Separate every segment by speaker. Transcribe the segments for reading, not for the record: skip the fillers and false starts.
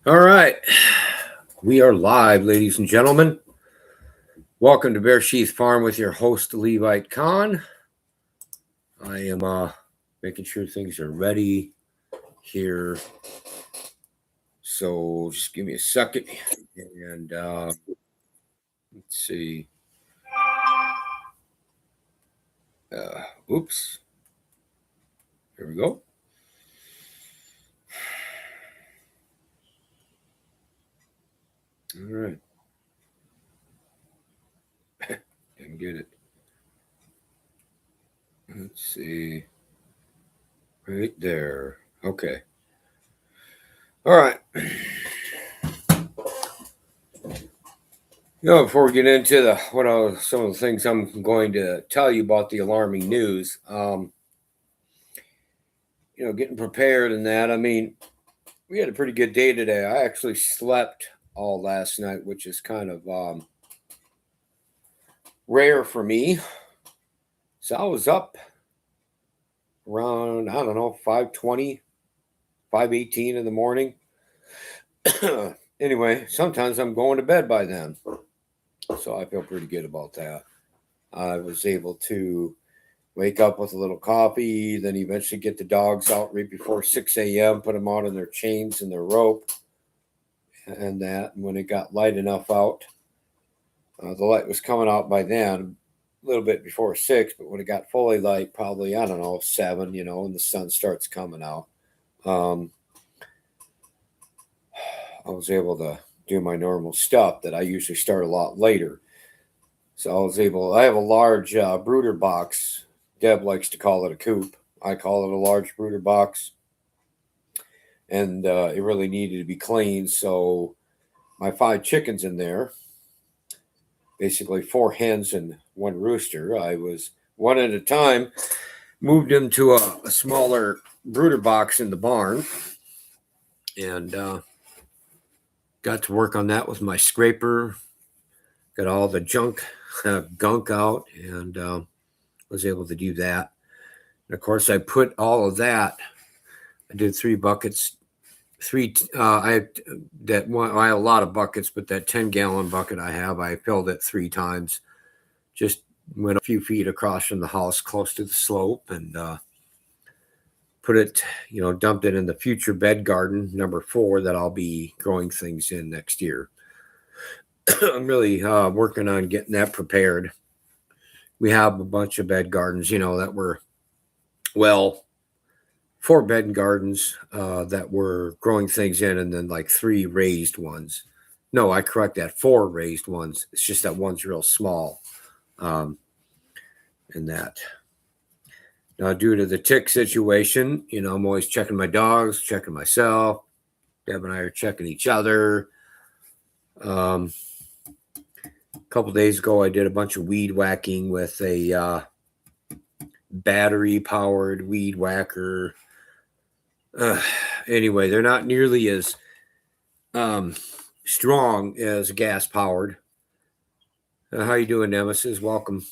Speaker 1: All right. We are live, ladies and gentlemen. Welcome to Bear Sheath Farm with your host, Levite Khan. I am making sure things are ready here. So just give me a second. And let's see. Oops. Here we go. All right. Didn't get it. Let's see. Right there. Okay. All right. Before we get into some of the things I'm going to tell you about the alarming news, getting prepared and that. I mean, we had a pretty good day today. I actually slept all last night, which is kind of rare for me. So I was up around, 5:20, 5:18 in the morning. Anyway, sometimes I'm going to bed by then. So I feel pretty good about that. I was able to wake up with a little coffee, then eventually get the dogs out right before 6 a.m., put them out on their chains and their rope and that. And when it got light enough out, the light was coming out by then, a little bit before 6, but when it got fully light, probably, 7, and the sun starts coming out. I was able to do my normal stuff that I usually start a lot later. So I have a large brooder box. Deb likes to call it a coop. I call it a large brooder box. And it really needed to be cleaned. So my 5 chickens in there, basically 4 hens and 1 rooster. I was one at a time, moved them to a smaller brooder box in the barn. And got to work on that with my scraper. Got all the gunk out, and was able to do that. And of course, I put all of that. I did 3 buckets. I have a lot of buckets, but that 10-gallon bucket I filled it 3 times. Just went a few feet across from the house, close to the slope, and put it, dumped it in the future bed garden number 4 that I'll be growing things in next year. I'm really working on getting that prepared. We have a bunch of bed gardens, that were, 4 bed gardens that we're growing things in, and then like 3 raised ones. No, I correct that, 4 raised ones. It's just that one's real small. And that. Now, due to the tick situation, I'm always checking my dogs, checking myself. Deb and I are checking each other. A couple days ago, I did a bunch of weed whacking with a battery-powered weed whacker. Anyway, they're not nearly as strong as gas-powered. How you doing, Nemesis? Welcome.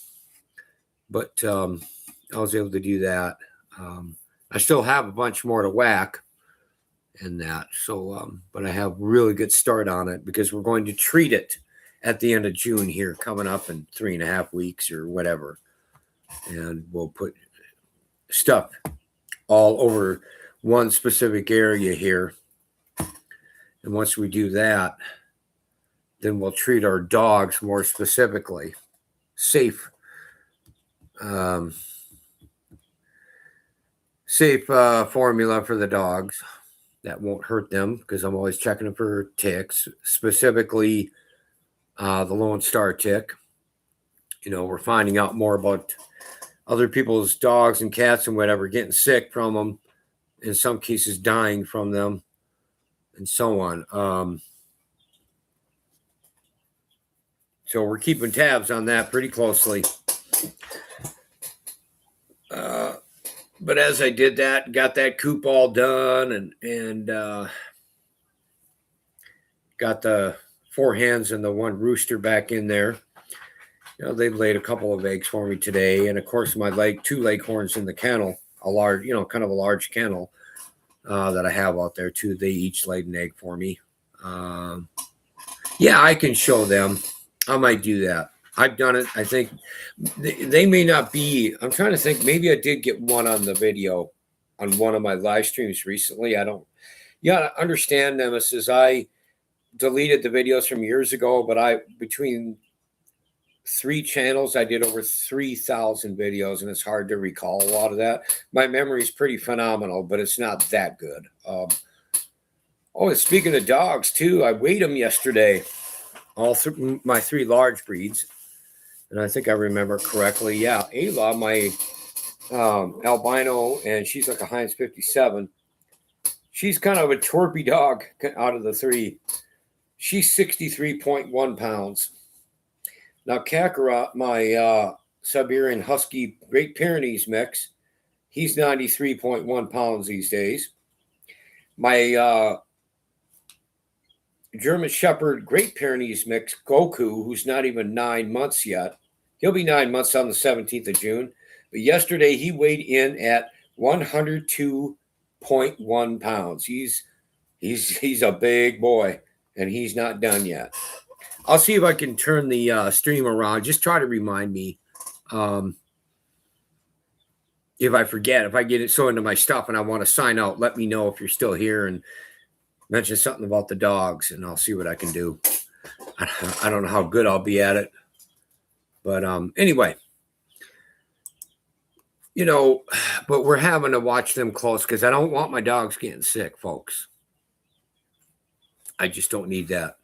Speaker 1: But I was able to do that. I still have a bunch more to whack in that. So, but I have really good start on it because we're going to treat it at the end of June here, coming up in 3.5 weeks or whatever. And we'll put stuff all over one specific area here. And once we do that, then we'll treat our dogs more specifically. Safe formula for the dogs that won't hurt them, because I'm always checking them for ticks, specifically the Lone Star tick. We're finding out more about other people's dogs and cats and whatever getting sick from them, in some cases dying from them, and so on. So we're keeping tabs on that pretty closely. But as I did that, got that coop all done, and got the 4 hens and the 1 rooster back in there. They've laid a couple of eggs for me today, and of course my 2 leghorns in the kennel, a large, kind of a large kennel that I have out there too. They each laid an egg for me. Yeah, I can show them. I might do that. I've done it. I think they may not be. I'm trying to think. Maybe I did get one on the video on one of my live streams recently. I don't. Yeah, I understand, Nemesis. I deleted the videos from years ago, but between 3 channels, I did over 3,000 videos, and it's hard to recall a lot of that. My memory is pretty phenomenal, but it's not that good. Speaking of dogs, too, I weighed them yesterday. My 3 large breeds, and I think I remember correctly. Yeah, Ayla, my albino, and she's like a Heinz 57. She's kind of a twerpy dog out of the 3. She's 63.1 pounds. Now, Kakarot, my Siberian Husky Great Pyrenees mix, he's 93.1 pounds these days. My German Shepherd Great Pyrenees mix, Goku, who's not even 9 months yet. He'll be 9 months on the 17th of June. But yesterday he weighed in at 102.1 pounds. He's a big boy, and he's not done yet. I'll see if I can turn the stream around. Just try to remind me if I forget. If I get it so into my stuff and I want to sign out, let me know if you're still here and mention something about the dogs, and I'll see what I can do. I don't know how good I'll be at it. But anyway, but we're having to watch them close because I don't want my dogs getting sick, folks. I just don't need that.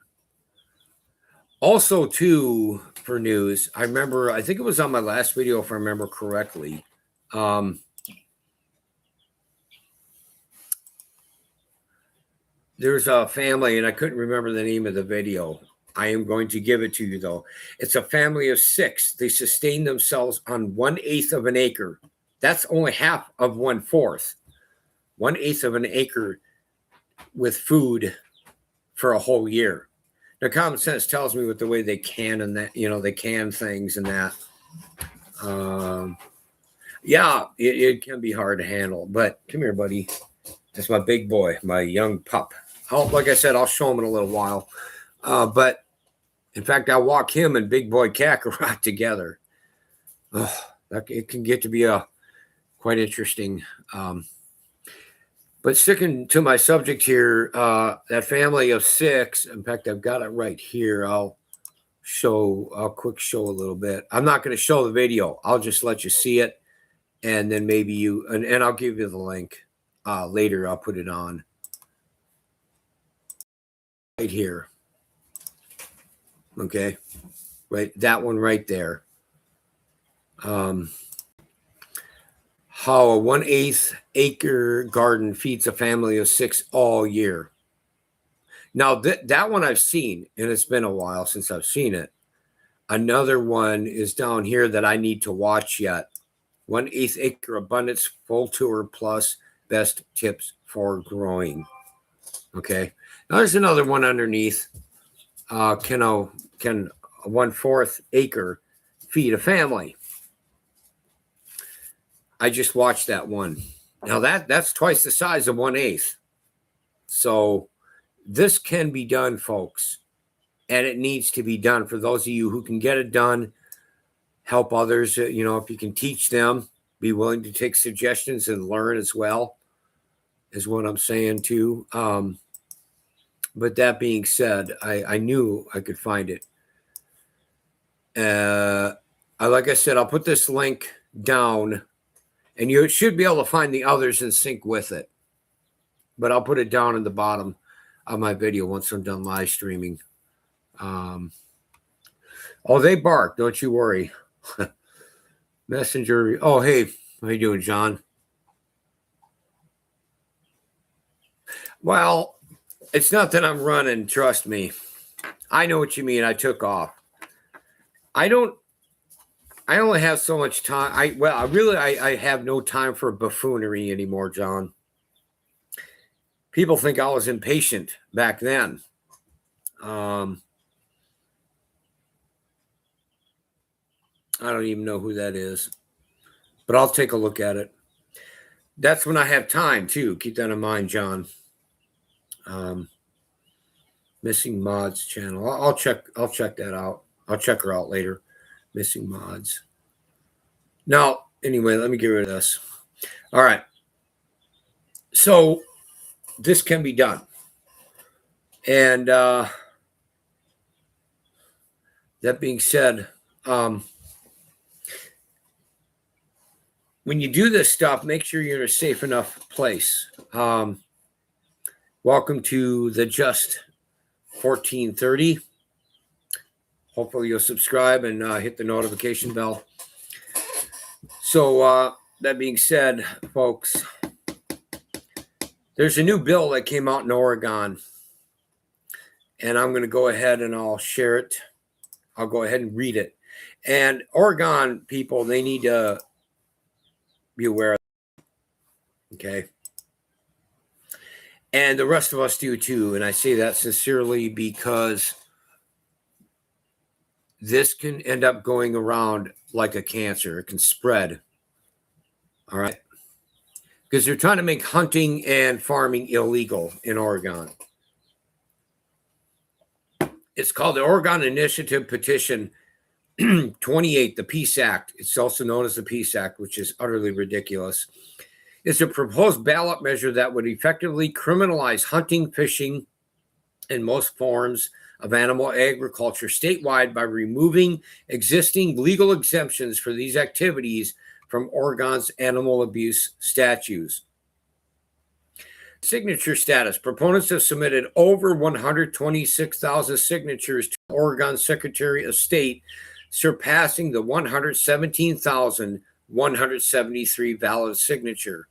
Speaker 1: Also, too, for news, I think it was on my last video, if I remember correctly. There's a family, and I couldn't remember the name of the video. I am going to give it to you, though. It's a family of 6. They sustain themselves on 1/8 of an acre. That's only half of 1/4. 1/8 of an acre with food for a whole year. Now, common sense tells me with the way they can and that, they can things and that. Yeah, it can be hard to handle. But come here, buddy. That's my big boy, my young pup. Like I said, I'll show him in a little while. But in fact, I'll walk him and big boy Kakarot together. It can get to be quite interesting. But sticking to my subject here, that family of 6, in fact, I've got it right here. I'll quick show a little bit. I'm not going to show the video. I'll just let you see it. And then maybe and I'll give you the link later. I'll put it on right here. Okay. Right. That one right there. How a 1/8 acre garden feeds a family of 6 all year. Now, that one I've seen, and it's been a while since I've seen it. Another one is down here that I need to watch yet. 1/8 acre abundance full tour plus best tips for growing. Okay. Now there's another one underneath. Can a 1/4 acre feed a family? I just watched that one. Now that's twice the size of 1/8. So this can be done, folks. And it needs to be done for those of you who can get it done. Help others. If you can teach them, be willing to take suggestions and learn as well, is what I'm saying too. But that being said, I knew I could find it. Like I said, I'll put this link down, and you should be able to find the others in sync with it. But I'll put it down in the bottom of my video once I'm done live streaming. They bark. Don't you worry. Messenger. Oh, hey. How you doing, John? Well, it's not that I'm running. Trust me. I know what you mean. I took off. I only have so much time. I have no time for buffoonery anymore, John. People think I was impatient back then. I don't even know who that is, but I'll take a look at it. That's when I have time too. Keep that in mind, John. Missing Mods channel. I'll check that out. I'll check her out later. Missing Mods. Now, anyway, let me get rid of this. All right. So this can be done. And that being said, when you do this stuff, make sure you're in a safe enough place. Welcome to the Just 1430. Hopefully you'll subscribe and hit the notification bell. So that being said, folks, there's a new bill that came out in Oregon, and I'm going to go ahead and I'll share it. I'll go ahead and read it. And Oregon people, they need to be aware of it. Okay. And the rest of us do too. And I say that sincerely because this can end up going around like a cancer. It can spread. All right. Because they're trying to make hunting and farming illegal in Oregon. It's called the Oregon Initiative Petition 28, the Peace Act. It's also known as the Peace Act, which is utterly ridiculous. It's a proposed ballot measure that would effectively criminalize hunting, fishing, and most forms of animal agriculture statewide by removing existing legal exemptions for these activities from Oregon's animal abuse statutes. Signature status. Proponents have submitted over 126,000 signatures to Oregon's Secretary of State, surpassing the 117,173 valid signature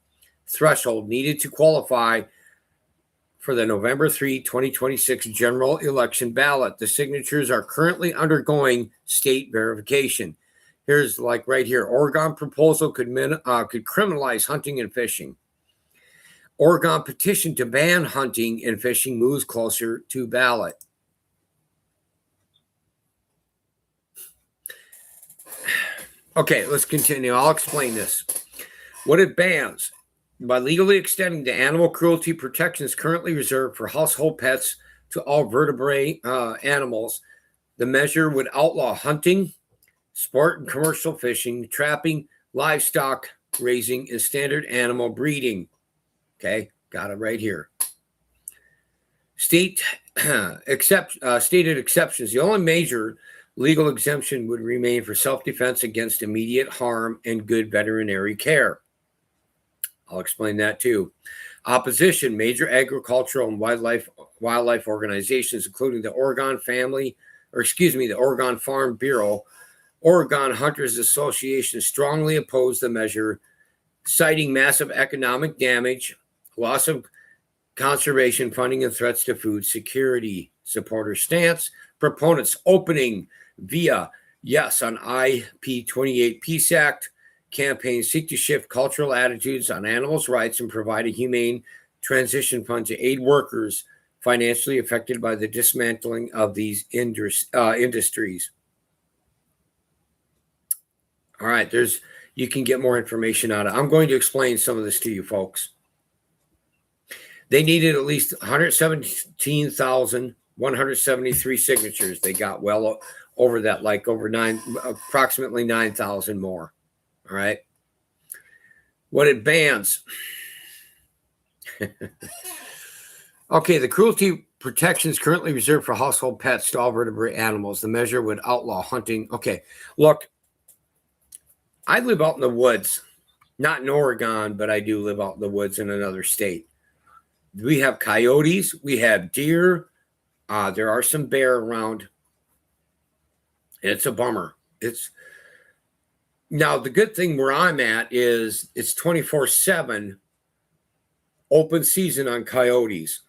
Speaker 1: threshold needed to qualify for the November 3, 2026 general election ballot. The signatures are currently undergoing state verification. Here's like right here. Oregon proposal could criminalize hunting and fishing. Oregon petition to ban hunting and fishing moves closer to ballot. Okay, let's continue. I'll explain this. What it bans: by legally extending the animal cruelty protections currently reserved for household pets to all vertebrate animals, the measure would outlaw hunting, sport and commercial fishing, trapping, livestock raising, and standard animal breeding. Okay, got it right here. Stated exceptions. The only major legal exemption would remain for self-defense against immediate harm and good veterinary care. I'll explain that too. Opposition. Major agricultural and wildlife organizations, including the Oregon Farm Bureau, Oregon Hunters Association, strongly oppose the measure, citing massive economic damage, loss of conservation funding, and threats to food security. Supporter stance. Proponents opening via yes on IP28 Peace Act campaign seek to shift cultural attitudes on animals' rights and provide a humane transition fund to aid workers financially affected by the dismantling of these industries. All right, you can get more information on it. I'm going to explain some of this to you folks. They needed at least 117,173 signatures. They got well over that, like approximately 9,000 more. All right. What it bans. Okay, the cruelty protections currently reserved for household pets to all vertebrate animals. The measure would outlaw hunting. Okay, look, I live out in the woods, not in Oregon, but I do live out in the woods in another state. We have coyotes, we have deer, there are some bear around. It's a bummer. Now, the good thing where I'm at is it's 24/7 open season on coyotes.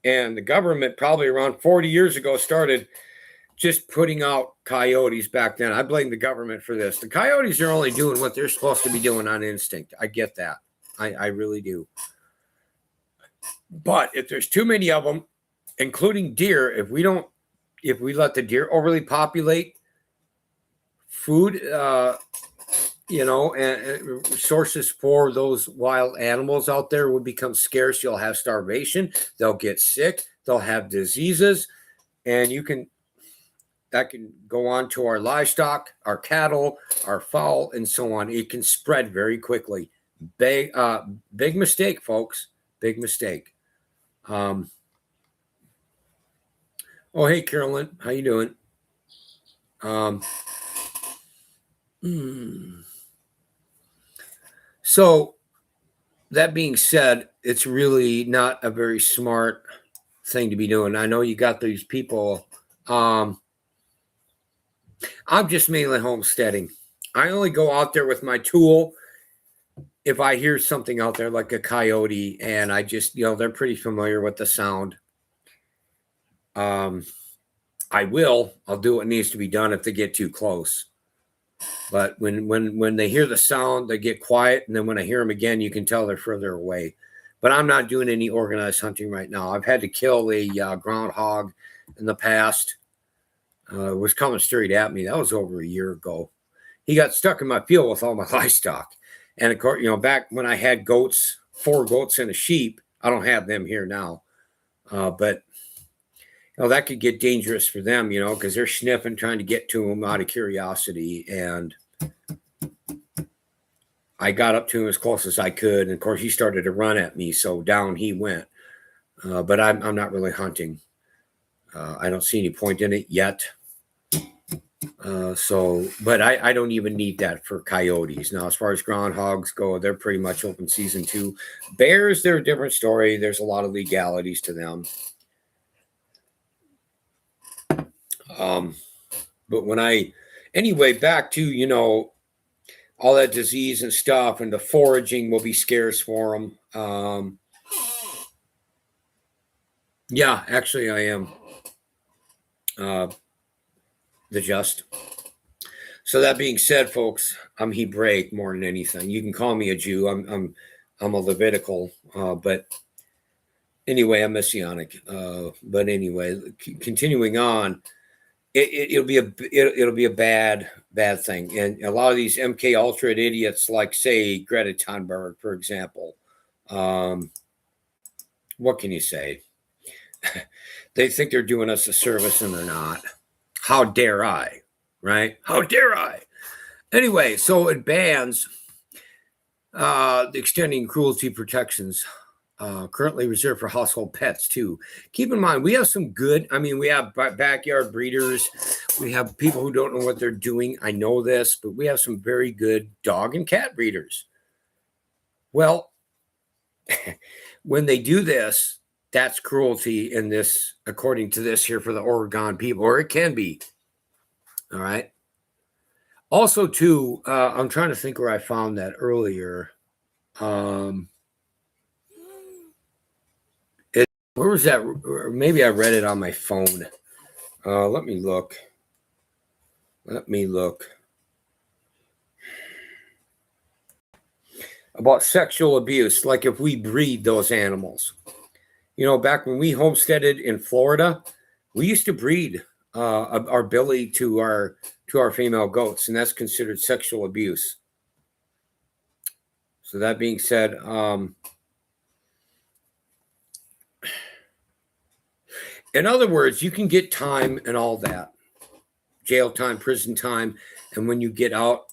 Speaker 1: And the government probably around 40 years ago started just putting out coyotes back then. I blame the government for this. The coyotes are only doing what they're supposed to be doing on instinct. I get that. I really do. But if there's too many of them, including deer, if we let the deer overly populate food, and sources for those wild animals out there will become scarce. You'll have starvation. They'll get sick. they'll have diseases, and that can go on to our livestock, our cattle, our fowl, and so on. It can spread very quickly. Big mistake, folks. Big mistake. Oh, hey, Carolyn, how you doing? So that being said, it's really not a very smart thing to be doing. I know you got these people. I'm just mainly homesteading. I only go out there with my tool if I hear something out there like a coyote, and I just, they're pretty familiar with the sound. I'll do what needs to be done if they get too close. But when they hear the sound, they get quiet, and then when I hear them again, you can tell they're further away. But I'm not doing any organized hunting right now. I've had to kill a groundhog in the past. It was coming straight at me. That was over a year ago. He got stuck in my field with all my livestock. And of course, back when I had goats, 4 goats and a sheep, I don't have them here now. But that could get dangerous for them, because they're sniffing, trying to get to him out of curiosity. And I got up to him as close as I could. And of course, he started to run at me. So down he went. But I'm not really hunting. I don't see any point in it yet. But I don't even need that for coyotes. Now, as far as groundhogs go, they're pretty much open season too. Bears, they're a different story. There's a lot of legalities to them. But back to, all that disease and stuff, and the foraging will be scarce for them. Yeah, actually I am. The just. So that being said, folks, I'm Hebraic more than anything. You can call me a Jew. I'm a Levitical, but anyway, I'm Messianic. But anyway, continuing on, it'll be a bad thing. And a lot of these MK Ultra idiots, like say Greta Thunberg, for example, what can you say? They think they're doing us a service, and they're not. How dare I? Right? How dare I? Anyway, so it bans the extending cruelty protections currently reserved for household pets too. Keep in mind, we have some good, we have backyard breeders. We have people who don't know what they're doing. I know this, but we have some very good dog and cat breeders. Well, when they do this, that's cruelty in this, according to this here for the Oregon people, or it can be. All right. Also, too, I'm trying to think where I found that earlier. Where was that? Or maybe I read it on my phone. Let me look. About sexual abuse, like if we breed those animals. Back when we homesteaded in Florida, we used to breed our billy to our female goats, and that's considered sexual abuse. So that being said, in other words, you can get time and all that, jail time, prison time, and when you get out,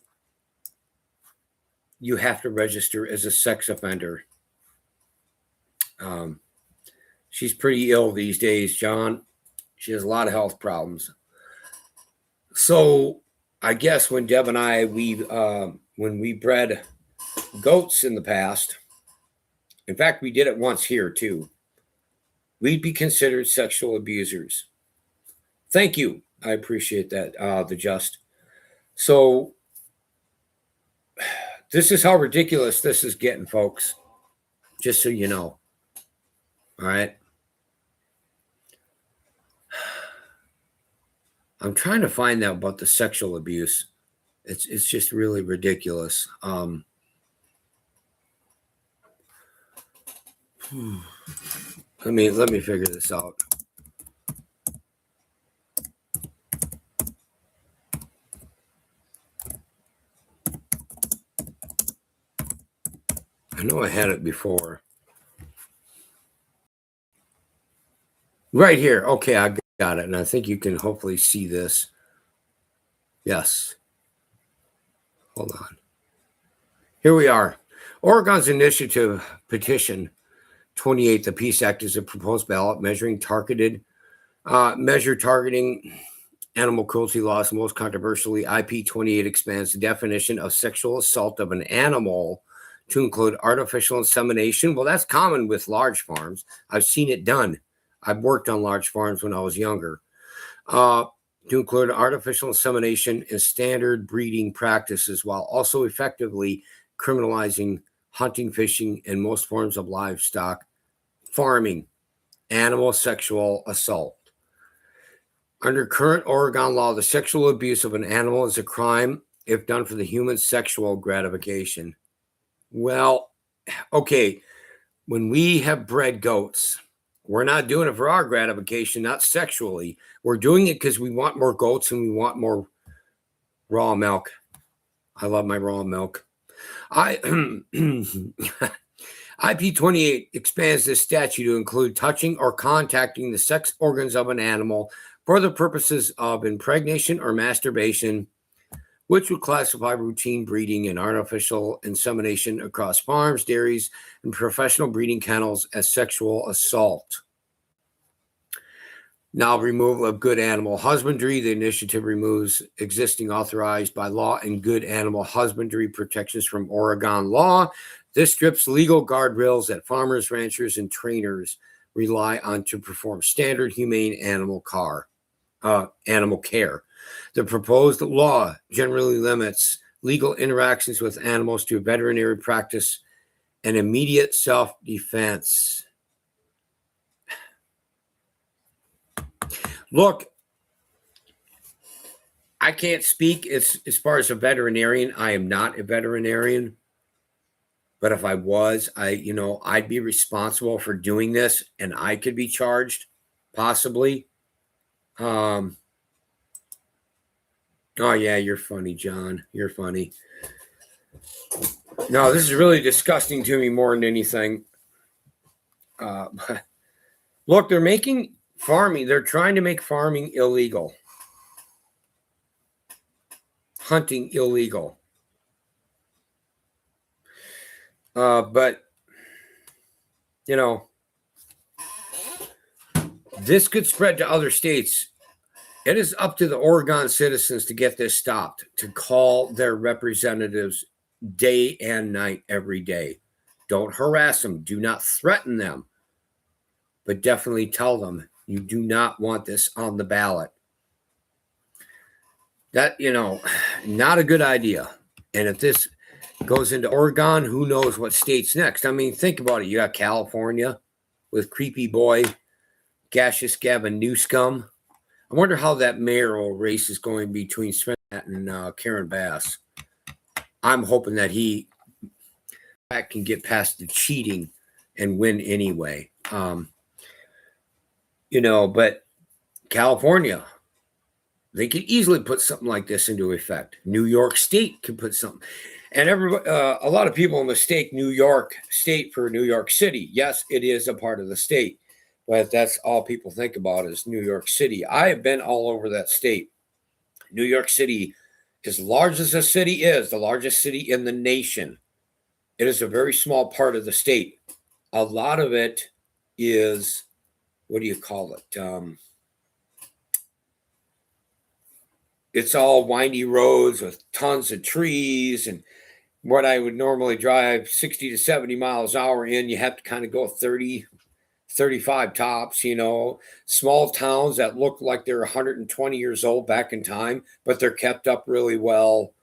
Speaker 1: you have to register as a sex offender. She's pretty ill these days, John. She has a lot of health problems. So I guess when Deb and I, when we bred goats in the past, in fact, we did it once here too, we'd be considered sexual abusers. Thank you. I appreciate that, the just. So this is how ridiculous this is getting, folks, just so you know. All right. I'm trying to find out about the sexual abuse. It's just really ridiculous. Let me figure this out. I know I had it before. Right here. Okay, I got it. And I think you can hopefully see this. Yes. Hold on. Here we are. Oregon's initiative petition 28, the Peace Act, is a proposed ballot measure targeting animal cruelty laws. Most controversially, IP 28 expands the definition of sexual assault of an animal to include artificial insemination. Well, that's common with large farms. I've seen it done. I've worked on large farms when I was younger. To include artificial insemination and standard breeding practices, while also effectively criminalizing hunting, fishing, and most forms of livestock farming, animal sexual assault. Under current Oregon law, the sexual abuse of an animal is a crime if done for the human sexual gratification. Well, okay, when we have bred goats, we're not doing it for our gratification, not sexually. We're doing it because we want more goats and we want more raw milk. I love my raw milk. IP 28 expands this statute to include touching or contacting the sex organs of an animal for the purposes of impregnation or masturbation, which would classify routine breeding and artificial insemination across farms, dairies, and professional breeding kennels as sexual assault. Now, removal of good animal husbandry. The initiative removes existing authorized by law and good animal husbandry protections from Oregon law. This strips legal guardrails that farmers, ranchers, and trainers rely on to perform standard humane animal care. The proposed law generally limits legal interactions with animals to veterinary practice and immediate self-defense. Look, I can't speak as far as a veterinarian. I am not a veterinarian. But if I was, I'd be responsible for doing this and I could be charged, possibly. Oh, yeah, you're funny, John. You're funny. No, this is really disgusting to me more than anything. Look, they're making farming, they're trying to make farming illegal. Hunting illegal. But, this could spread to other states. It is up to the Oregon citizens to get this stopped, to call their representatives day and night every day. Don't harass them. Do not threaten them. But definitely tell them you do not want this on the ballot. That, not a good idea. And if this goes into Oregon, who knows what state's next? I mean, think about it. You got California with creepy boy Gaseous Gavin Newsom. I wonder how that mayoral race is going between Smith and Karen Bass. I'm hoping that he can get past the cheating and win anyway. But California, they could easily put something like this into effect. New York State could put something. And a lot of people mistake New York State for New York City. Yes, it is a part of the state, but that's all people think about is New York City. I have been all over that state. New York City, as large as the city is, the largest city in the nation, it is a very small part of the state. A lot of it is, what do you call it? It's all windy roads with tons of trees, and what I would normally drive 60 to 70 miles an hour in, you have to kind of go 30, 35 tops, small towns that look like they're 120 years old back in time, but they're kept up really well.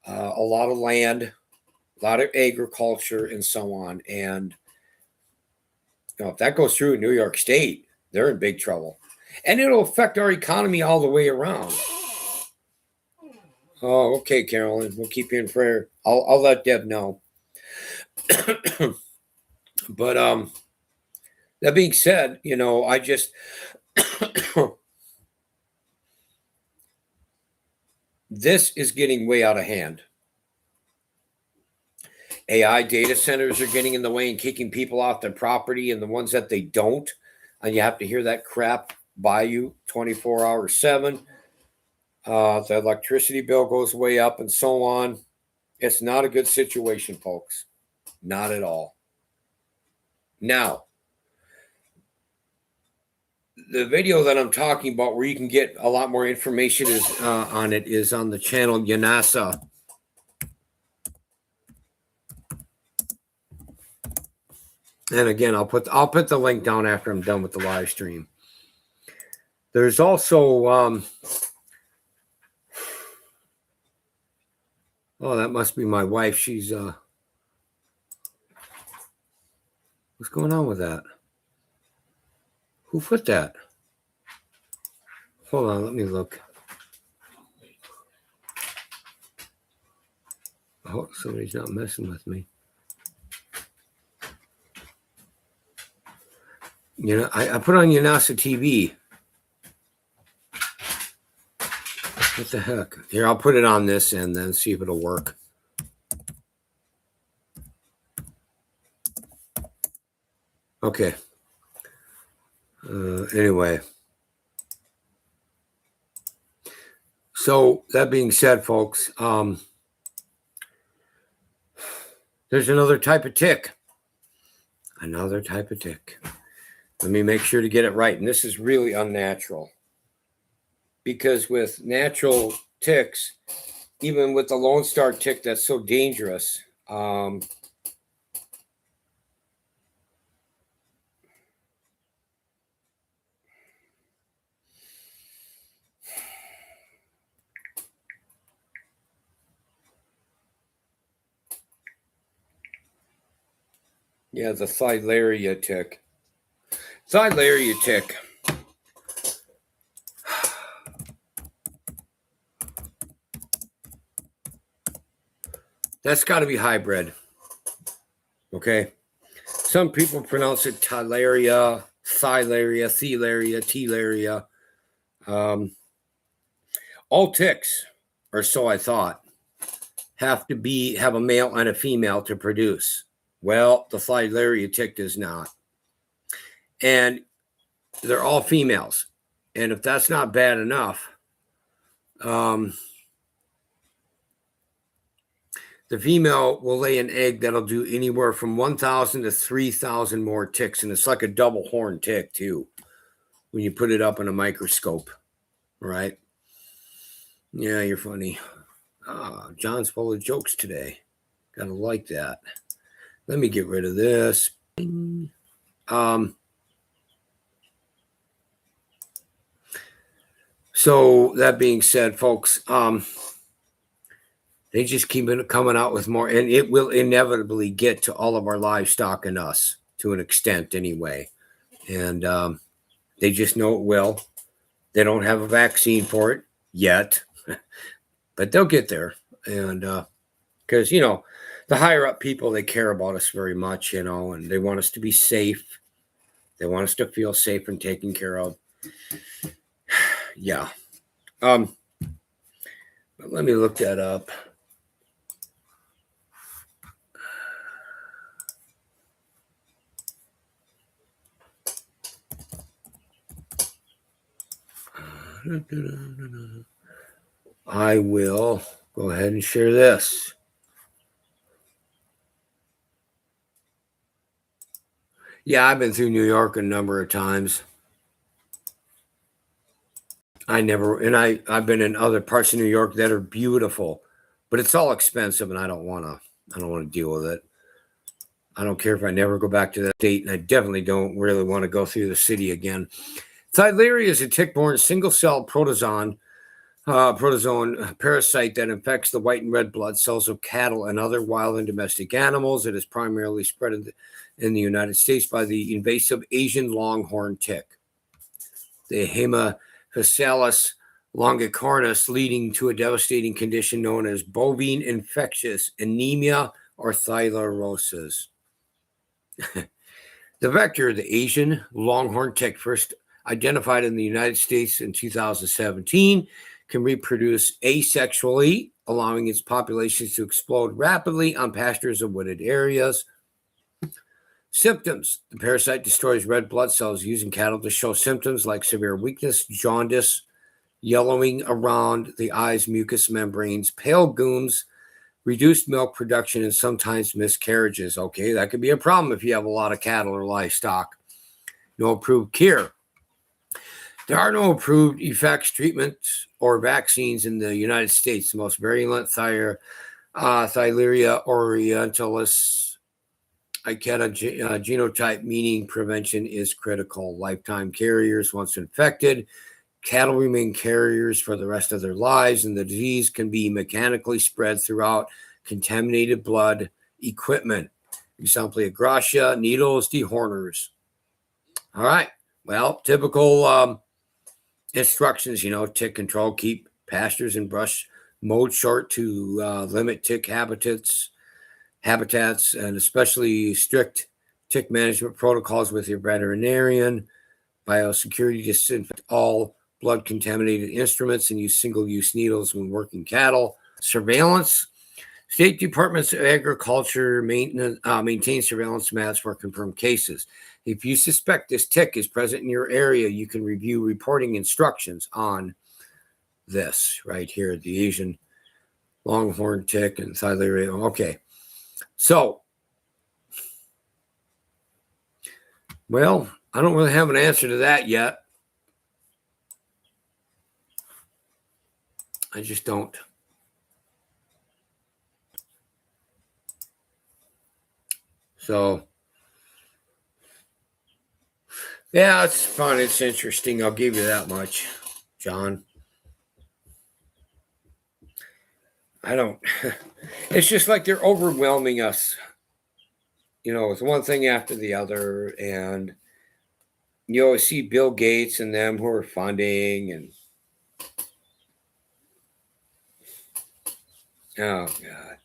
Speaker 1: A lot of land, a lot of agriculture, and so on. And if that goes through in New York State, they're in big trouble. And it'll affect our economy all the way around. Oh, okay, Carolyn. We'll keep you in prayer. I'll let Deb know. But that being said, I just this is getting way out of hand. AI data centers are getting in the way and kicking people off their property, and the ones that they don't, and you have to hear that crap by you 24 hours 7. The electricity bill goes way up and so on. It's not a good situation, folks. Not at all. Now, the video that I'm talking about where you can get a lot more information on it is on the channel Yahshua. And again, I'll put the link down after I'm done with the live stream. There's also oh, that must be my wife. She's what's going on with that? Who put that? Hold on, let me look. Oh, somebody's not messing with me. You know, I put on Yahshua TV. What the heck? Here, I'll put it on this and then see if it'll work. Okay. Anyway. So that being said, folks, there's another type of tick. Another type of tick. Let me make sure to get it right. And this is really unnatural. Because with natural ticks, even with the Lone Star tick that's so dangerous, yeah, the Thylaria tick. Thylaria tick. That's got to be hybrid. Okay. Some people pronounce it Thylaria, Thylaria, Thelaria, Telaria. All ticks, or so I thought, have a male and a female to produce. Well, the Thylaria tick does not. And they're all females. And if that's not bad enough, the female will lay an egg that'll do anywhere from 1,000 to 3,000 more ticks. And it's like a double horn tick, too, when you put it up in a microscope. Right? Yeah, you're funny. John's full of jokes today. Gotta like that. Let me get rid of this. So that being said, folks, they just keep coming out with more, and it will inevitably get to all of our livestock and us to an extent anyway. And they just know it will. They don't have a vaccine for it yet, but they'll get there. And because, you know, the higher up people, they care about us very much, you know, and they want us to be safe. They want us to feel safe and taken care of. Yeah. But let me look that up. I will go ahead and share this. Yeah, I've been through New York a number of times. I've been in other parts of New York that are beautiful, but it's all expensive, and I don't want to deal with it. I don't care if I never go back to that state, and I definitely don't really want to go through the city again. Thylaria is a tick-borne single-cell protozoan parasite that infects the white and red blood cells of cattle and other wild and domestic animals. It is primarily spread in the United States by the invasive Asian longhorn tick, the Haemaphysalis longicornis, leading to a devastating condition known as bovine infectious anemia or thylarosis. The vector, the Asian longhorn tick, first identified in the United States in 2017, can reproduce asexually, allowing its populations to explode rapidly on pastures and wooded areas. Symptoms. The parasite destroys red blood cells used in cattle to show symptoms like severe weakness, jaundice, yellowing around the eyes, mucous membranes, pale gums, reduced milk production, and sometimes miscarriages. Okay, that could be a problem if you have a lot of cattle or livestock. No approved cure. There are no approved effects, treatments, or vaccines in the United States. The most virulent Thyleria orientalis Ikeda genotype, meaning prevention is critical. Lifetime carriers once infected. Cattle remain carriers for the rest of their lives, and the disease can be mechanically spread throughout contaminated blood equipment. Example, gracia, needles, dehorners. All right. Well, typical instructions, tick control, keep pastures and brush mowed short to limit tick habitats, and especially strict tick management protocols with your veterinarian. Biosecurity, disinfect all blood-contaminated instruments and use single-use needles when working cattle. Surveillance. State Departments of Agriculture maintain surveillance maps for confirmed cases. If you suspect this tick is present in your area, you can review reporting instructions on this right here, the Asian longhorn tick and Thyleria. Okay. So, well, I don't really have an answer to that yet. I just don't. So, yeah, it's fun. It's interesting. I'll give you that much, John. I don't. It's just like they're overwhelming us, with one thing after the other. And you always see Bill Gates and them who are funding and. Oh, God.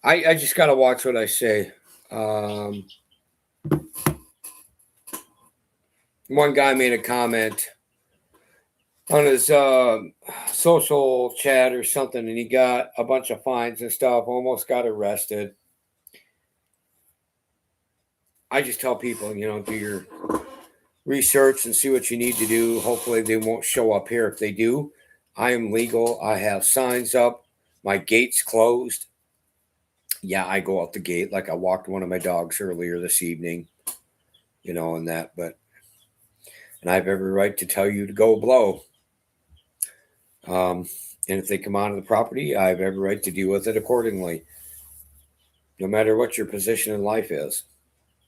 Speaker 1: I just got to watch what I say. One guy made a comment on his social chat or something, and he got a bunch of fines and stuff, almost got arrested. I just tell people, do your research and see what you need to do. Hopefully they won't show up here. If they do, I am legal. I have signs up. My gate's closed. Yeah, I go out the gate like I walked one of my dogs earlier this evening, and that, and I have every right to tell you to go blow. And if they come onto the property, I have every right to deal with it accordingly, no matter what your position in life is.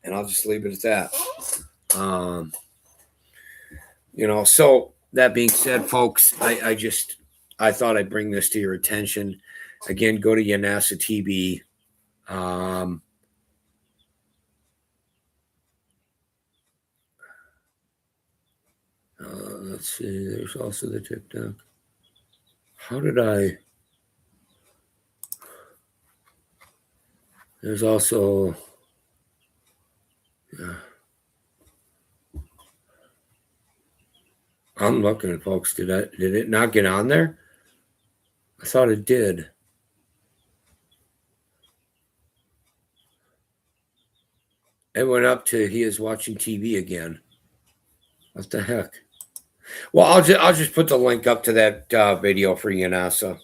Speaker 1: And I'll just leave it at that. So that being said, folks, I thought I'd bring this to your attention. Again, go to Yanasa TV. Let's see. There's also the TikTok. How did I? There's also. Yeah. I'm looking, folks. Did it not get on there? I thought it did. It went up to he is watching TV again. What the heck? Well, I'll just put the link up to that video for Yanasa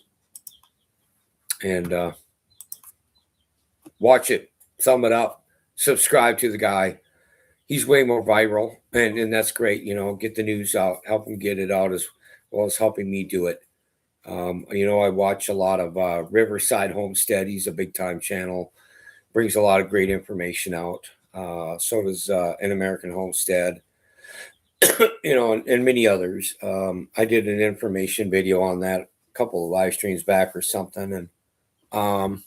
Speaker 1: and watch it, sum it up, subscribe to the guy. He's way more viral, and that's great. Get the news out, help him get it out as well as helping me do it. I watch a lot of Riverside Homestead. He's a big time channel, brings a lot of great information out. So does An American Homestead, and many others. I did an information video on that a couple of live streams back or something. And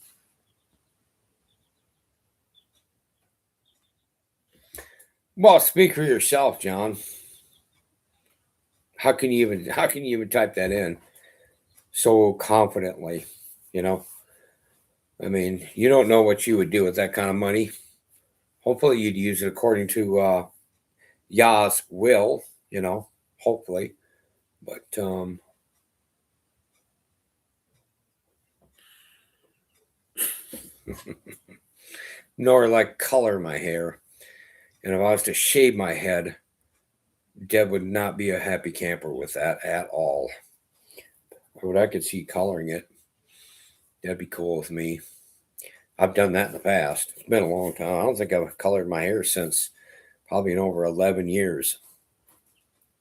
Speaker 1: well, speak for yourself, John. How can you even type that in so confidently? I mean, you don't know what you would do with that kind of money. Hopefully you'd use it according to Yah's will, hopefully. But nor like color my hair. And if I was to shave my head, Deb would not be a happy camper with that at all. But I could see coloring it. That'd be cool with me. I've done that in the past. It's been a long time. I don't think I've colored my hair since probably in over 11 years.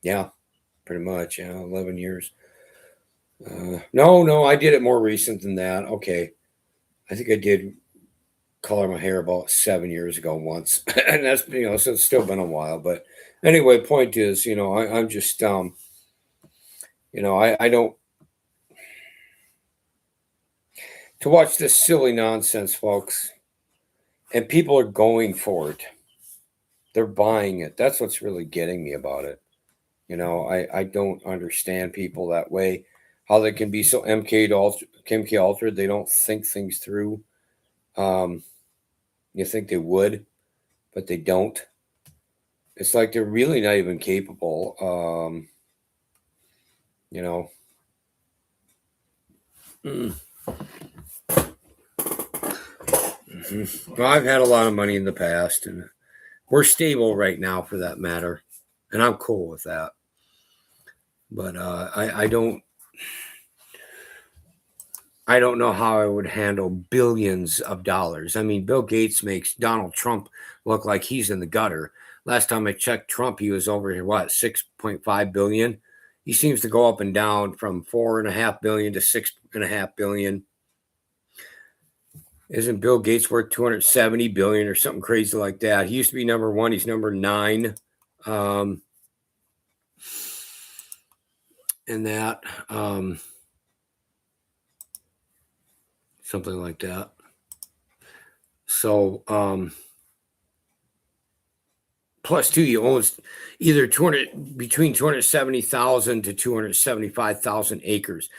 Speaker 1: Yeah, pretty much. Yeah, 11 years. No, I did it more recent than that. Okay. I think I did color my hair about 7 years ago once. And that's, so it's still been a while. But anyway, point is, I'm just, I don't, to watch this silly nonsense, folks, and people are going for it. They're buying it. That's what's really getting me about it. I don't understand people that way, how they can be so MK altered. They don't think things through. You think they would, but they don't. It's like they're really not even capable. Well, I've had a lot of money in the past, and we're stable right now for that matter, and I'm cool with that. But I don't know how I would handle billions of dollars. I mean, Bill Gates makes Donald Trump look like he's in the gutter. Last time I checked Trump, he was over here, 6.5 billion. He seems to go up and down from 4.5 billion to 6.5 billion. Isn't Bill Gates worth 270 billion or something crazy like that? He used to be number 1. He's number 9. And that, something like that. So, plus two, he owns either between 270,000 to 275,000 acres.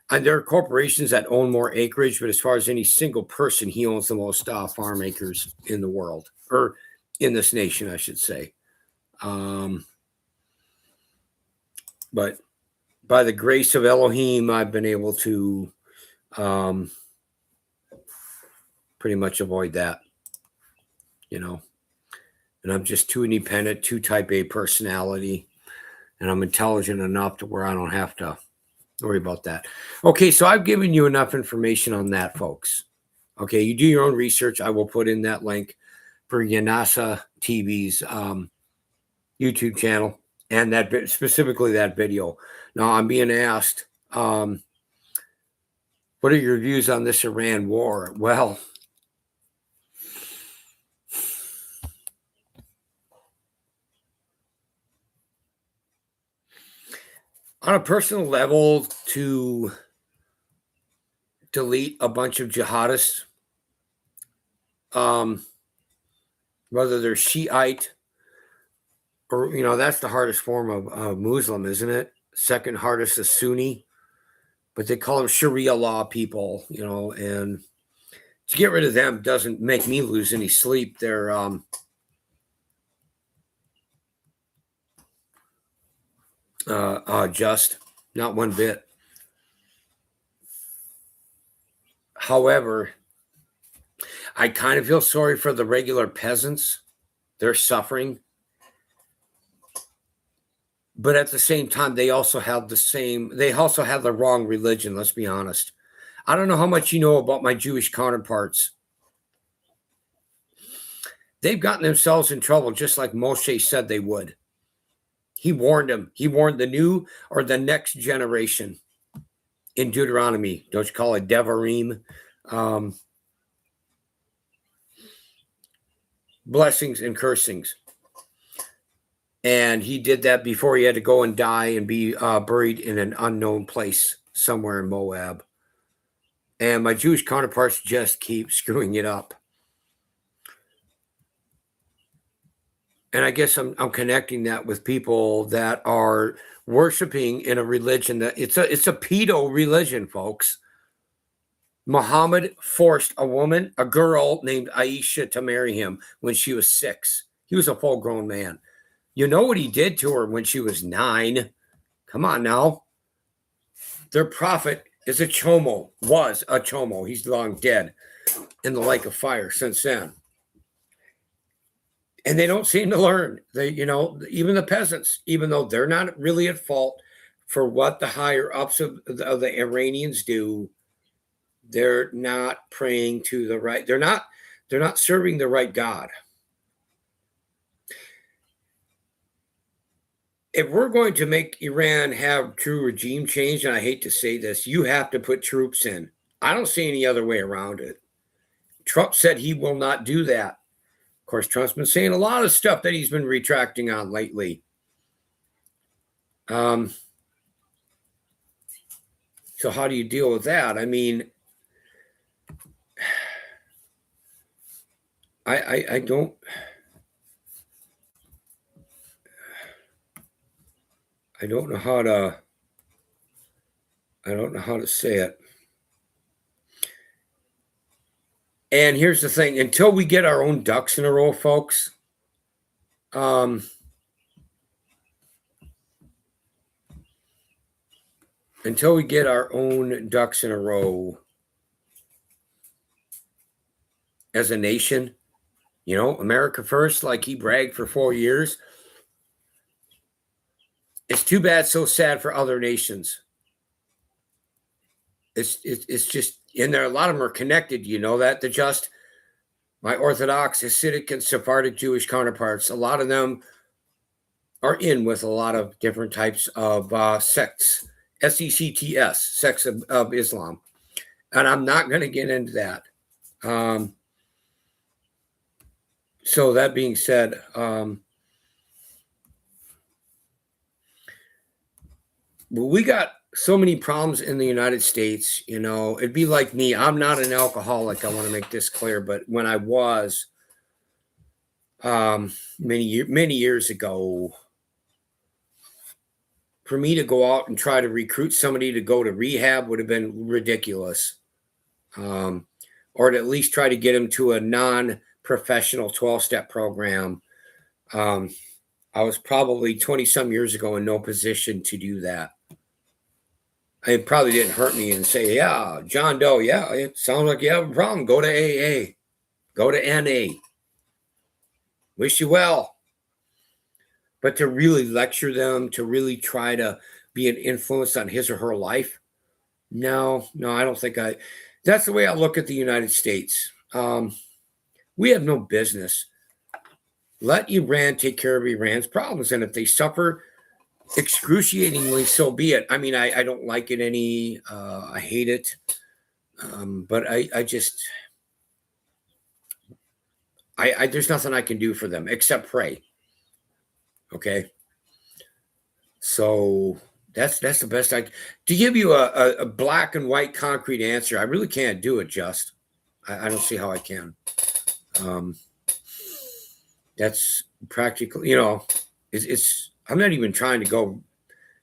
Speaker 1: And there are corporations that own more acreage, but as far as any single person, he owns the most farm acres in the world, or in this nation, I should say. But by the grace of Elohim, I've been able to pretty much avoid that, and I'm just too independent, too type A personality, and I'm intelligent enough to where I don't have to worry about that. Okay, so I've given you enough information on that, folks. Okay, you do your own research. I will put in that link for Yanasa TV's YouTube channel, and that specifically that video. Now, I'm being asked, what are your views on this Iran war? Well, on a personal level, to delete a bunch of jihadists, whether they're Shiite or, that's the hardest form of Muslim, isn't it? Second hardest is Sunni, but they call them Sharia law people, and to get rid of them doesn't make me lose any sleep. They're just not one bit. However, I kind of feel sorry for the regular peasants. They're suffering. But at the same time, they also have the wrong religion, let's be honest. I don't know how much you know about my Jewish counterparts. They've gotten themselves in trouble just like Moshe said they would. He warned them. He warned the new or the next generation in Deuteronomy. Don't you call it Devarim? Blessings and cursings. And he did that before he had to go and die and be buried in an unknown place somewhere in Moab. And my Jewish counterparts just keep screwing it up. And I guess I'm connecting that with people that are worshiping in a religion that it's a pedo religion, folks. Muhammad forced a girl named Aisha, to marry him when she was 6. He was a full-grown man. You know what he did to her when she was 9? Come on now. Their prophet is was a chomo. He's long dead in the lake of fire since then. And they don't seem to learn. They, even the peasants, even though they're not really at fault for what the higher ups of the Iranians do, they're not praying to the right. They're not serving the right God. If we're going to make Iran have true regime change, and I hate to say this, you have to put troops in. I don't see any other way around it. Trump said he will not do that. Of course, Trump's been saying a lot of stuff that he's been retracting on lately. So how do you deal with that? I mean, I don't know how to say it. And here's the thing, until we get our own ducks in a row, folks, until we get our own ducks in a row as a nation, America first, like he bragged for 4 years. It's too bad, so sad for other nations. It's just in there. A lot of them are connected. You know that my Orthodox, Hasidic, and Sephardic Jewish counterparts. A lot of them are in with a lot of different types of sects, sects, sects of Islam, and I'm not going to get into that. So that being said, we got so many problems in the United States. It'd be like me. I'm not an alcoholic. I want to make this clear. But when I was many years ago, for me to go out and try to recruit somebody to go to rehab would have been ridiculous. Or to at least try to get them to a non-professional 12-step program. I was probably 20-some years ago in no position to do that. It probably didn't hurt me and say, yeah, John Doe, yeah, it sounds like you have a problem. Go to AA. Go to NA. Wish you well. But to really lecture them, to really try to be an influence on his or her life, no, I don't think that's the way I look at the United States. We have no business. Let Iran take care of Iran's problems. And if they suffer excruciatingly, so be it. I mean, I don't like it any. I hate it. But I just, there's nothing I can do for them except pray. Okay. So that's the best to give you a black and white concrete answer. I really can't do it. Just, I don't see how I can. That's practical, it's, I'm not even trying to go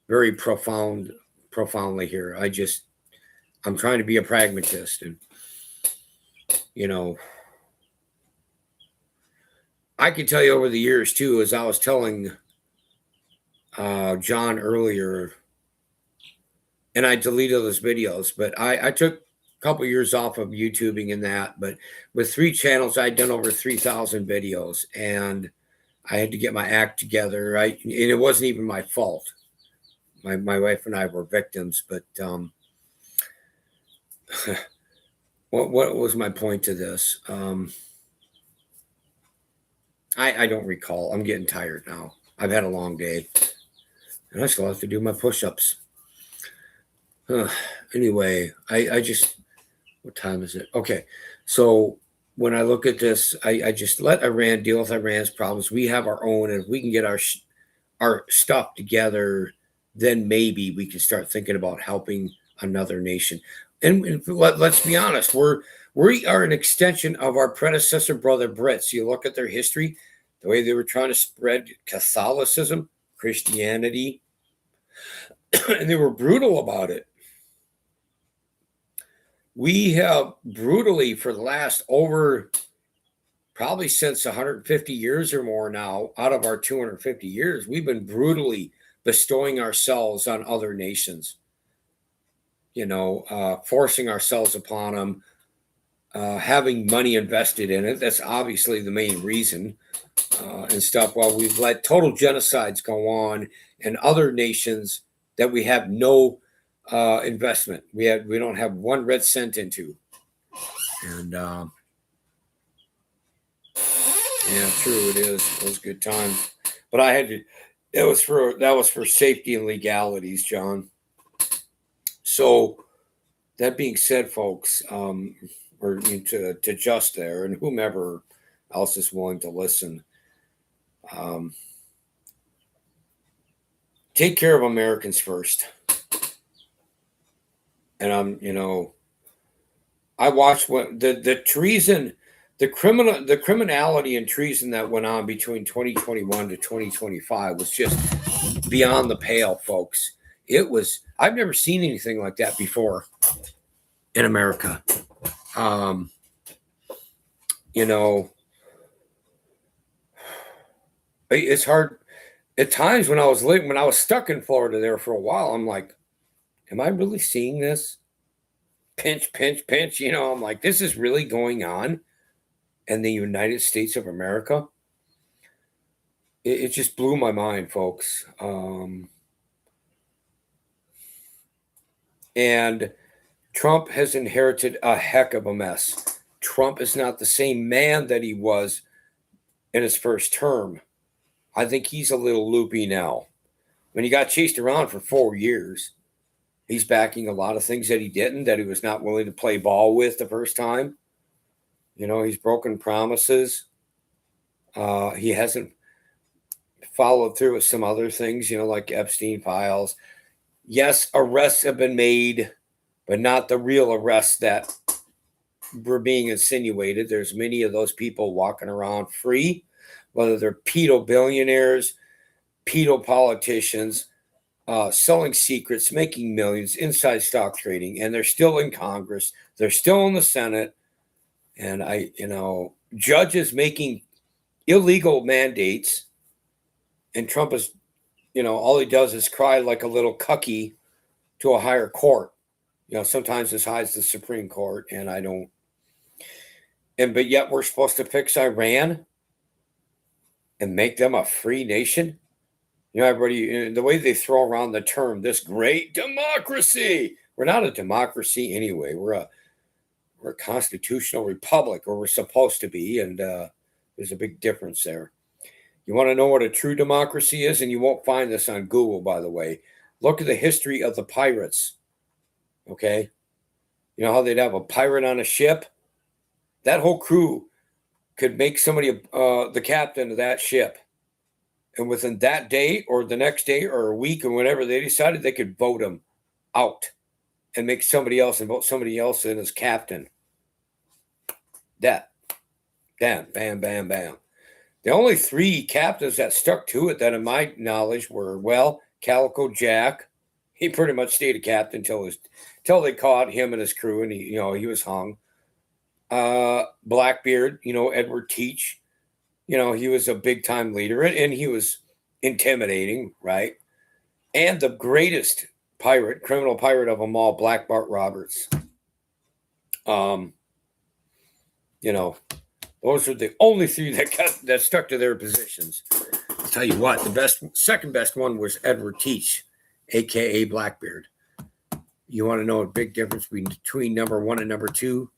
Speaker 1: very profoundly here. I'm trying to be a pragmatist, and, I can tell you over the years too, as I was telling John earlier, and I deleted those videos, but I took a couple years off of YouTubing and that, but with 3 channels, I'd done over 3,000 videos, and I had to get my act together, right? And it wasn't even my fault. My wife and I were victims, but what was my point to this? I don't recall. I'm getting tired now. I've had a long day, and I still have to do my push-ups. Anyway, I just, what time is it? Okay, so when I look at this, I just let Iran deal with Iran's problems. We have our own, and if we can get our stuff together, then maybe we can start thinking about helping another nation. And let's be honest, we are an extension of our predecessor brother Brits. You look at their history, the way they were trying to spread Catholicism, Christianity, and they were brutal about it. We have brutally, for the last probably since 150 years or more now, out of our 250 years, we've been brutally bestowing ourselves on other nations, forcing ourselves upon them, having money invested in it. That's obviously the main reason and stuff. While we've let total genocides go on in other nations that we have no investment. We don't have 1 red cent into. And yeah, true, it is. It was good times. But I had to. That was for safety and legalities, John. So that being said, folks, or to Just there and whomever else is willing to listen, take care of Americans first. And I watched what the treason, the criminality and treason that went on between 2021 to 2025 was just beyond the pale, folks. It was, I've never seen anything like that before in America. It's hard at times when I was stuck in Florida there for a while. I'm like, am I really seeing this? Pinch, pinch, pinch. I'm like, this is really going on in the United States of America. It just blew my mind, folks. And Trump has inherited a heck of a mess. Trump is not the same man that he was in his first term. I think he's a little loopy now. When he got chased around for 4 years, he's backing a lot of things that he didn't, that he was not willing to play ball with the first time. He's broken promises. He hasn't followed through with some other things, like Epstein files. Yes, arrests have been made, but not the real arrests that were being insinuated. There's many of those people walking around free, whether they're pedo billionaires, pedo politicians, selling secrets, making millions, inside stock trading, and they're still in Congress. They're still in the Senate. And judges making illegal mandates, and Trump is, all he does is cry like a little cucky to a higher court. Sometimes as high as the Supreme Court, and but yet we're supposed to fix Iran and make them a free nation. Everybody, the way they throw around the term, this great democracy. We're not a democracy anyway. We're a constitutional republic, or we're supposed to be, and there's a big difference there. You want to know what a true democracy is, and you won't find this on Google, by the way. Look at the history of the pirates, okay? You know how they'd have a pirate on a ship? That whole crew could make somebody the captain of that ship. And within that day or the next day or a week or whenever they decided, they could vote him out and make somebody else and vote somebody else in as captain. That. Bam, bam, bam, bam. The only 3 captains that stuck to it that in my knowledge were, Calico Jack. He pretty much stayed a captain till they caught him and his crew, and he was hung. Blackbeard, Edward Teach, he was a big time leader, and he was intimidating, right? And the greatest criminal pirate of them all, Black Bart Roberts. Those are the only 3 that stuck to their positions. I'll tell you what, second best one was Edward Teach, aka Blackbeard. You want to know a big difference between number 1 and number 2?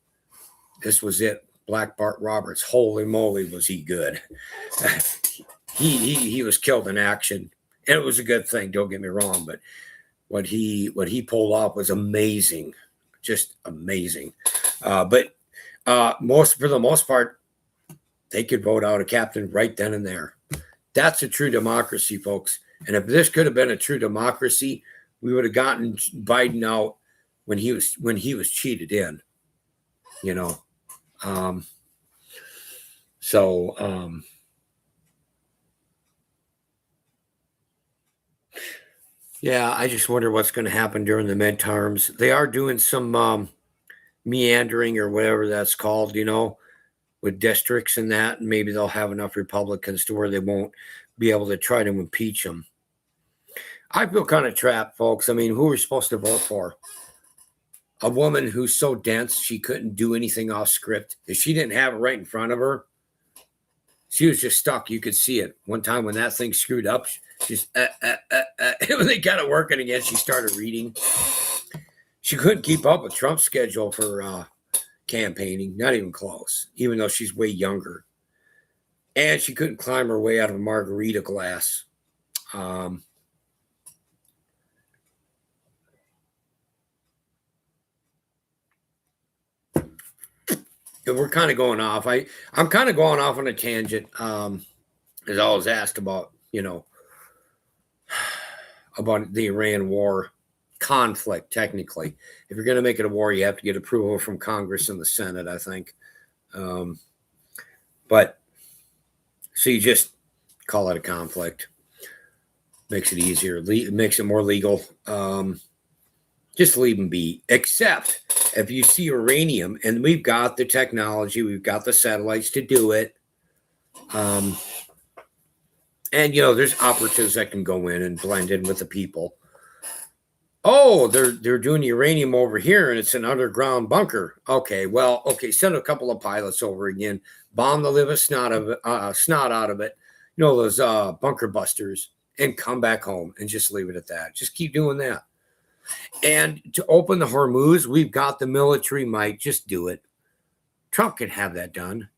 Speaker 1: This was it. Black Bart Roberts. Holy moly, was he good. he was killed in action. And it was a good thing, don't get me wrong, but what he pulled off was amazing. Just amazing. But for the most part, they could vote out a captain right then and there. That's a true democracy, folks. And if this could have been a true democracy, we would have gotten Biden out when he was cheated in. Yeah, I just wonder what's going to happen during the midterms. They are doing some meandering or whatever that's called, with districts and that, and maybe they'll have enough Republicans to where they won't be able to try to impeach them. I feel kind of trapped, folks. I mean, who are we supposed to vote for? a woman who's so dense she couldn't do anything off script. If she didn't have it right in front of her, she was just stuck. You could see it. One time when that thing screwed up, just when they got it working again, she started reading. She couldn't keep up with Trump's schedule for campaigning, not even close, even though she's way younger. And she couldn't climb her way out of a margarita glass. We're kind of going off. I'm kind of going off on a tangent. As I was asked about, about the Iran war conflict, technically. If you're going to make it a war, you have to get approval from Congress and the Senate, I think. But so you just call it a conflict. Makes it easier. It makes it more legal. Just leave them be. Except if you see uranium, and we've got the technology, we've got the satellites to do it. And, there's operatives that can go in and blend in with the people. Oh, they're doing uranium over here, and it's an underground bunker. Okay, send a couple of pilots over again. Bomb the living snot out of it. Those bunker busters, and come back home and just leave it at that. Just keep doing that. And to open the Hormuz, we've got the military might. Just do it. Trump can have that done.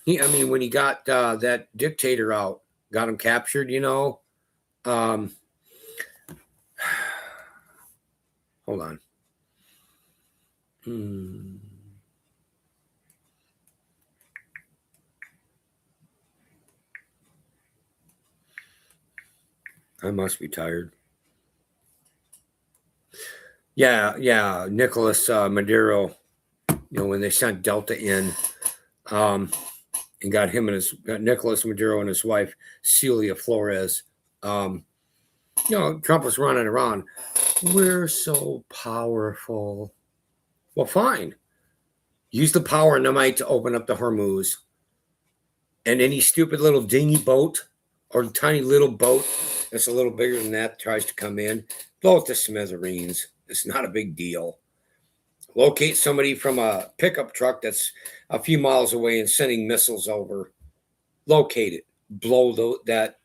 Speaker 1: When he got that dictator out, got him captured, hold on. I must be tired. Yeah, Nicolas Maduro, when they sent Delta in, and got Nicolas Maduro and his wife, Celia Flores, Trump was running around. We're so powerful. Well, fine. Use the power and the might to open up the Hormuz. And any stupid little dingy boat or tiny little boat that's a little bigger than that tries to come in, blow it to smithereens. It's not a big deal. Locate somebody from a pickup truck that's a few miles away and sending missiles over. Locate it. Blow that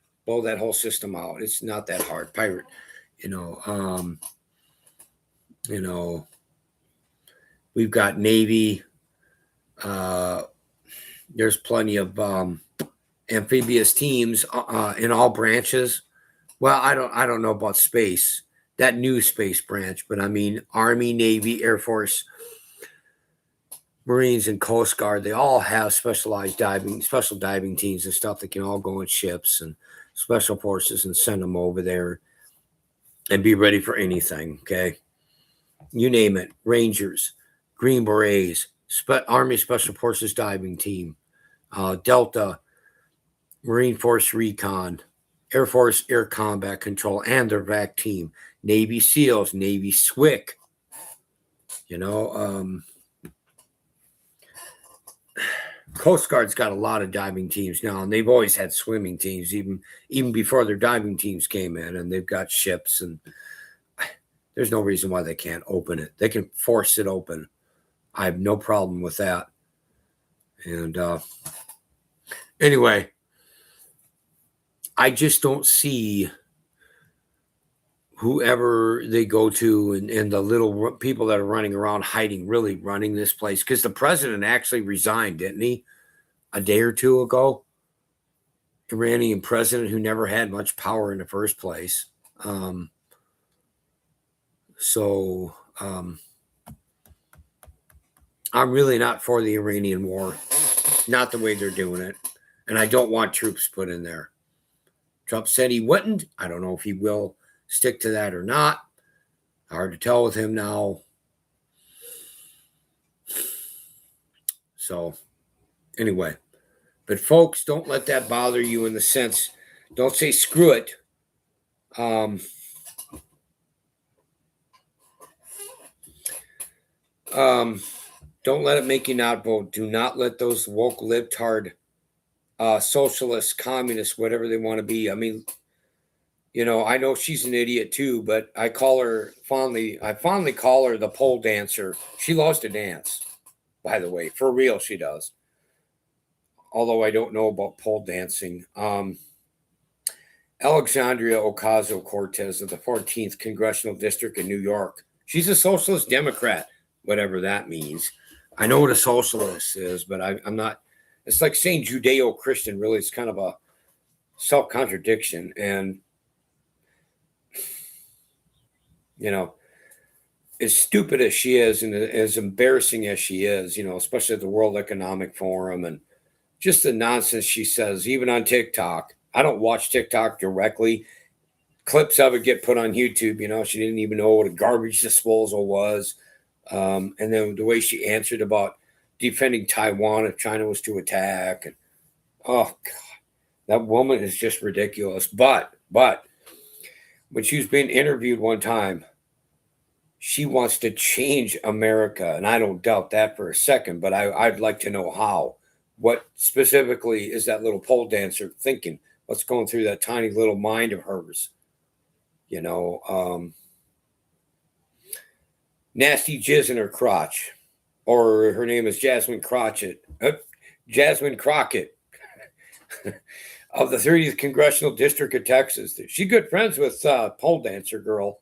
Speaker 1: whole system out. It's not that hard. Pirate, we've got Navy. There's plenty of amphibious teams in all branches. Well, I don't know about space. That new space branch, but Army, Navy, Air Force, Marines, and Coast Guard, they all have special diving teams and stuff that can all go in ships and special forces and send them over there and be ready for anything, okay? You name it. Rangers, Green Berets, Army Special Forces diving team, Delta, Marine Force Recon, Air Force Air Combat Control, and their VAC team. Navy SEALs, Navy SWIC, Coast Guard's got a lot of diving teams now, and they've always had swimming teams, even before their diving teams came in, and they've got ships, and there's no reason why they can't open it. They can force it open. I have no problem with that. And anyway, I just don't see whoever they go to and the little people that are running around hiding really running this place, because the president actually resigned, didn't he, a day or two ago? Iranian president who never had much power in the first place. So I'm really not for the Iranian war, not the way they're doing it, and I don't want troops put in there. Trump said he wouldn't. I don't know if he will stick to that or not. Hard to tell with him now. So anyway, but folks, don't let that bother you in the sense, don't say screw it. Don't let it make you not vote. Do not let those woke libtard socialists, communists, whatever they want to be. I know she's an idiot too, but I fondly call her the pole dancer. She loves to dance, by the way. For real, she does. Although I don't know about pole dancing. Alexandria Ocasio-Cortez of the 14th Congressional District in New York. She's a socialist Democrat, whatever that means. I know what a socialist is, but I'm not. It's like saying Judeo-Christian. Really, it's kind of a self-contradiction. And, as stupid as she is and as embarrassing as she is, especially at the World Economic Forum and just the nonsense she says, even on TikTok. I don't watch TikTok directly. Clips of it get put on YouTube. She didn't even know what a garbage disposal was. And then the way she answered about defending Taiwan if China was to attack. And, oh, God, that woman is just ridiculous. But when she was being interviewed one time, she wants to change America. And I don't doubt that for a second, but I'd like to know how. What specifically is that little pole dancer thinking? What's going through that tiny little mind of hers? Nasty jizz in her crotch. Or her name is Jasmine Crockett. Jasmine Crockett of the 30th Congressional District of Texas. She's good friends with pole dancer girl.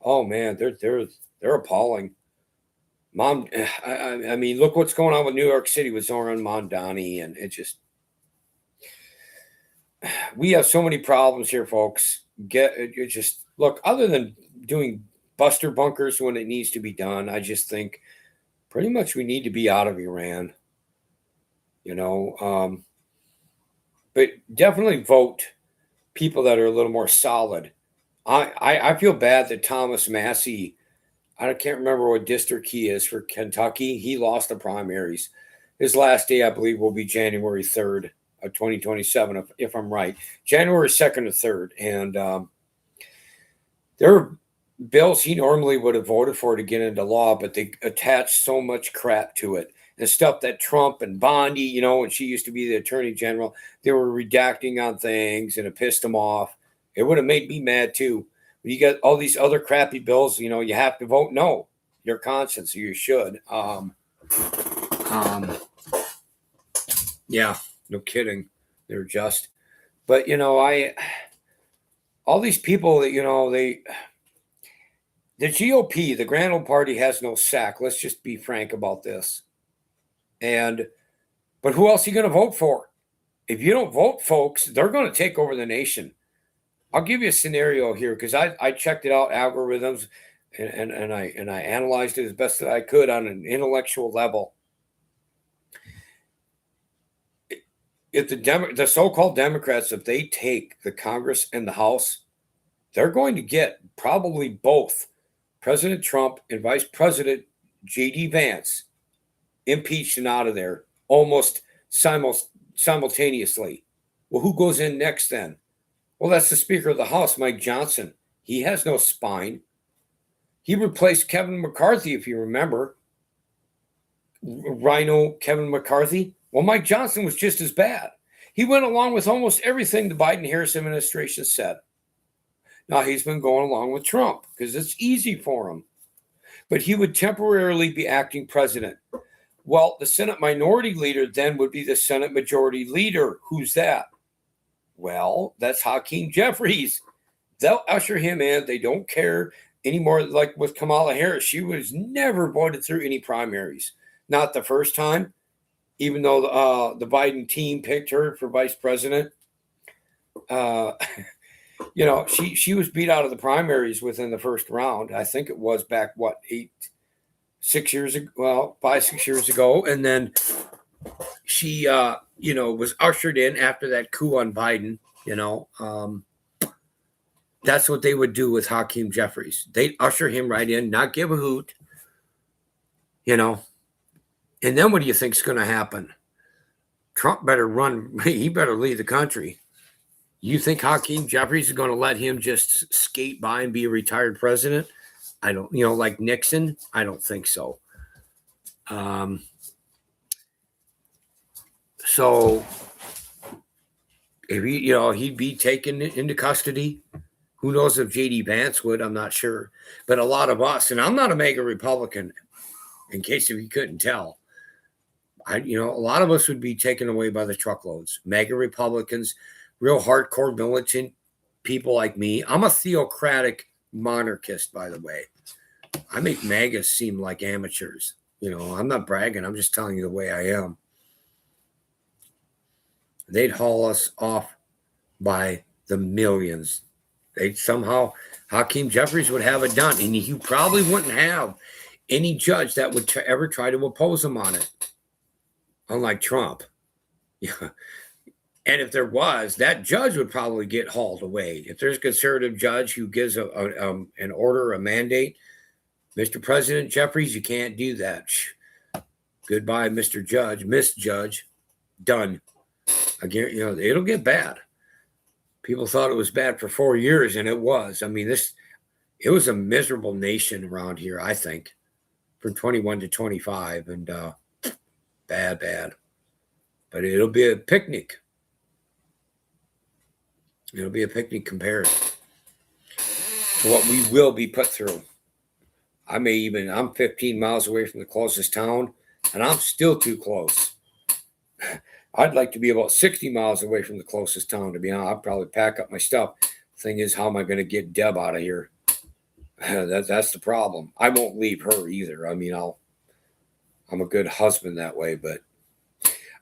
Speaker 1: Oh man, they're appalling. Mom, I mean, look what's going on with New York City with Zoran Mondani, and it just, we have so many problems here, folks. Look, other than doing buster bunkers when it needs to be done, I just think pretty much we need to be out of Iran. But definitely vote people that are a little more solid. I feel bad that Thomas Massey, I can't remember what district he is for Kentucky. He lost the primaries. His last day, I believe, will be January 3rd of 2027, if I'm right. January 2nd or 3rd. And there are bills he normally would have voted for to get into law, but they attached so much crap to it. And stuff that Trump and Bondi, when she used to be the attorney general, they were redacting on things and it pissed him off. It would have made me mad too. When you got all these other crappy bills, you have to vote no. Your conscience, so you should. Yeah, no kidding. They're just. But all these people that the GOP, the Grand Old Party, has no sack. Let's just be frank about this. But who else are you going to vote for? If you don't vote, folks, they're going to take over the nation. I'll give you a scenario here because I checked it out, algorithms, and I analyzed it as best that I could on an intellectual level. If the so-called Democrats, if they take the Congress and the House, they're going to get probably both President Trump and Vice President J.D. Vance impeached and out of there almost simultaneously. Well, who goes in next then? Well, that's the Speaker of the House, Mike Johnson. He has no spine. He replaced Kevin McCarthy, if you remember. Rhino Kevin McCarthy. Well, Mike Johnson was just as bad. He went along with almost everything the Biden-Harris administration said. Now, he's been going along with Trump because it's easy for him. But he would temporarily be acting president. Well, the Senate minority leader then would be the Senate majority leader. Who's that? Well, that's Hakeem Jeffries. They'll usher him in. They don't care anymore. Like with Kamala Harris, she was never voted through any primaries. Not the first time, even though the Biden team picked her for vice president. She was beat out of the primaries within the first round. I think it was back, 6 years ago? Well, 5-6 years ago. And then she, was ushered in after that coup on Biden. That's what they would do with Hakeem Jeffries. They'd usher him right in, not give a hoot, And then what do you think's going to happen? Trump better run. He better lead the country. You think Hakeem Jeffries is going to let him just skate by and be a retired president? I don't, like Nixon. I don't think so. So if he'd be taken into custody, Who knows if J.D. Vance would? I'm not sure. But a lot of us, and I'm not a mega Republican, in case if you couldn't tell. A lot of us would be taken away by the truckloads. Mega Republicans, real hardcore militant people like me. I'm a theocratic monarchist, by the way. I make MAGAs seem like amateurs. I'm not bragging. I'm just telling you the way I am. They'd haul us off by the millions. They'd somehow, Hakeem Jeffries would have it done. And you probably wouldn't have any judge that would ever try to oppose him on it. Unlike Trump. Yeah. And if there was, that judge would probably get hauled away. If there's a conservative judge who gives an order, a mandate, Mr. President Jeffries, you can't do that. Goodbye, Mr. Judge, Miss Judge, done. Again, it'll get bad. People thought it was bad for 4 years, and it was. I mean, it was a miserable nation around here, I think, from 21 to 25, and bad. But it'll be a picnic. It'll be a picnic compared to what we will be put through. I'm 15 miles away from the closest town, and I'm still too close. I'd like to be about 60 miles away from the closest town, to be honest. I'd probably pack up my stuff. Thing is, how am I going to get Deb out of here? That's the problem. I won't leave her either. I mean, I'm a good husband that way, but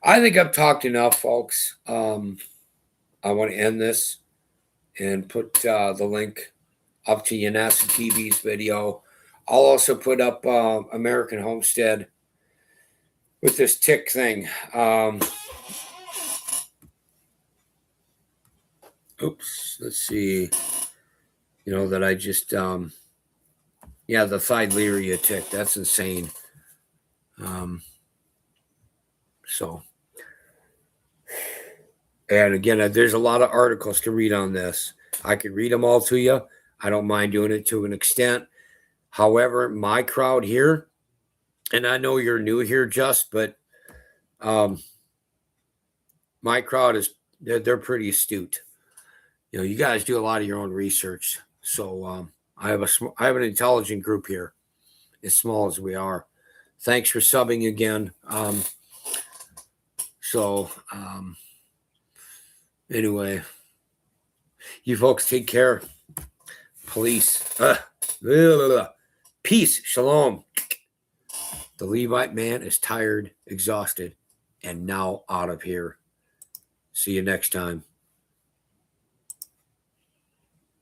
Speaker 1: I think I've talked enough, folks. I want to end this and put the link up to Yanasa TV's video. I'll also put up American Homestead with this tick thing. Let's see. That I just, the Thyleria tick. That's insane. And again, there's a lot of articles to read on this. I could read them all to you. I don't mind doing it to an extent. However, my crowd here, and I know you're new here, but my crowd they're pretty astute. You guys do a lot of your own research. So I have an intelligent group here, as small as we are. Thanks for subbing again. Anyway, you folks take care. Police. Peace. Shalom. The Levite man is tired, exhausted, and now out of here. See you next time.